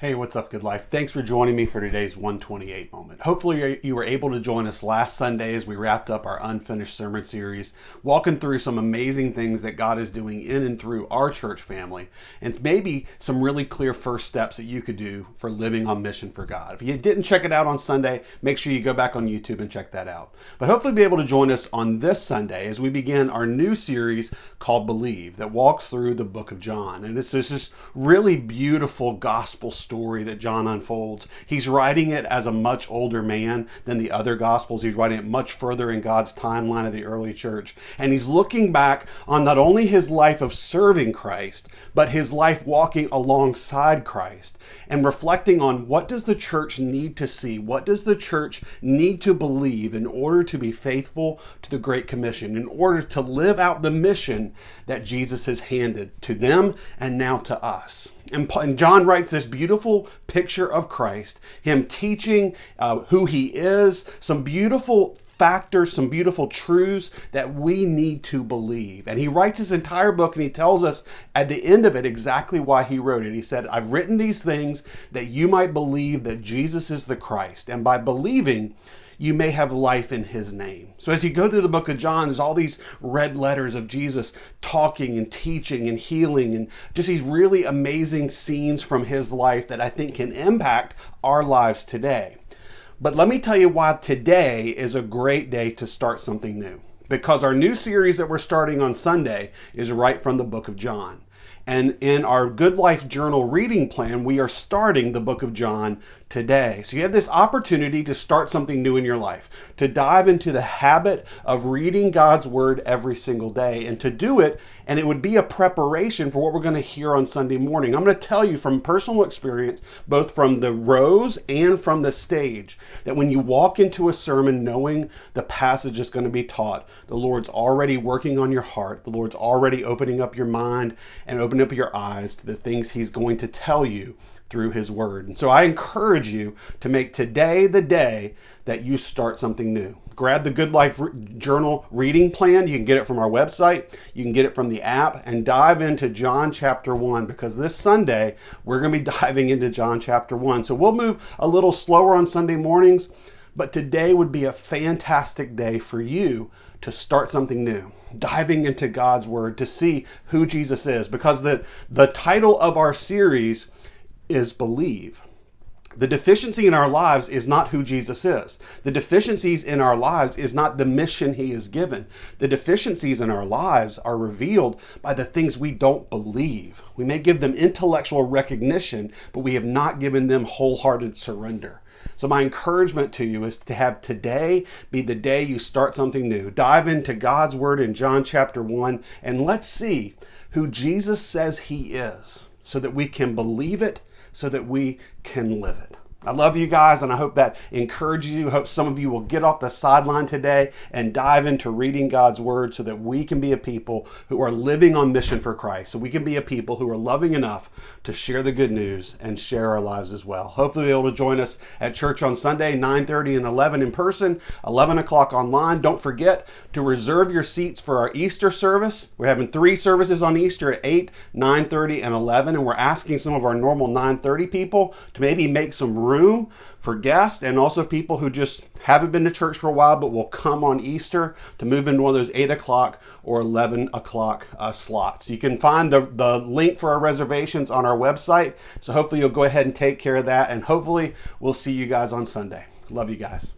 Hey, what's up, Good Life? Thanks for joining me for today's 128 moment. Hopefully, you were able to join us last Sunday as we wrapped up our unfinished sermon series, walking through some amazing things that God is doing in and through our church family, and maybe some really clear first steps that you could do for living on mission for God. If you didn't check it out on Sunday, make sure you go back on YouTube and check that out. But hopefully, be able to join us on this Sunday as we begin our new series called Believe that walks through the book of John. And it's this really beautiful gospel story that John unfolds. He's writing it as a much older man than the other gospels. He's writing it much further in God's timeline of the early church. And he's looking back on not only his life of serving Christ, but his life walking alongside Christ and reflecting on what does the church need to see? What does the church need to believe in order to be faithful to the Great Commission, in order to live out the mission that Jesus has handed to them and now to us? And John writes this beautiful picture of Christ, him teaching who he is, some beautiful factors, some beautiful truths that we need to believe. And he writes this entire book and he tells us at the end of it exactly why he wrote it. He said, I've written these things that you might believe that Jesus is the Christ. And by believing, you may have life in his name. So as you go through the book of John, there's all these red letters of Jesus talking and teaching and healing and just these really amazing scenes from his life that I think can impact our lives today. But let me tell you why today is a great day to start something new. Because our new series that we're starting on Sunday is right from the book of John. And in our Good Life Journal reading plan, we are starting the book of John today. So you have this opportunity to start something new in your life, to dive into the habit of reading God's word every single day and to do it. And it would be a preparation for what we're going to hear on Sunday morning. I'm going to tell you from personal experience, both from the rows and from the stage, that when you walk into a sermon knowing the passage is going to be taught, the Lord's already working on your heart. The Lord's already opening up your mind and opening up your eyes to the things he's going to tell you through his word. And so I encourage you to make today the day that you start something new. Grab the Good Life Journal reading plan. You can get it from our website. You can get it from the app and dive into John chapter 1 because this Sunday we're going to be diving into John chapter 1. So we'll move a little slower on Sunday mornings, but today would be a fantastic day for you to start something new, diving into God's word to see who Jesus is, because the title of our series is Believe. The deficiency in our lives is not who Jesus is. The deficiencies in our lives is not the mission he has given. The deficiencies in our lives are revealed by the things we don't believe. We may give them intellectual recognition, but we have not given them wholehearted surrender. So my encouragement to you is to have today be the day you start something new. Dive into God's word in John chapter 1 and let's see who Jesus says he is so that we can believe it, so that we can live it. I love you guys, and I hope that encourages you. I hope some of you will get off the sideline today and dive into reading God's word so that we can be a people who are living on mission for Christ. So we can be a people who are loving enough to share the good news and share our lives as well. Hopefully you'll be able to join us at church on Sunday, 9:30 and 11 in person, 11 o'clock online. Don't forget to reserve your seats for our Easter service. We're having 3 services on Easter at 8, 9:30, and 11, and we're asking some of our normal 9:30 people to maybe make some room for guests and also people who just haven't been to church for a while but will come on Easter to move into one of those 8 o'clock or 11 o'clock slots. You can find the link for our reservations on our website. So hopefully you'll go ahead and take care of that, and hopefully we'll see you guys on Sunday. Love you guys.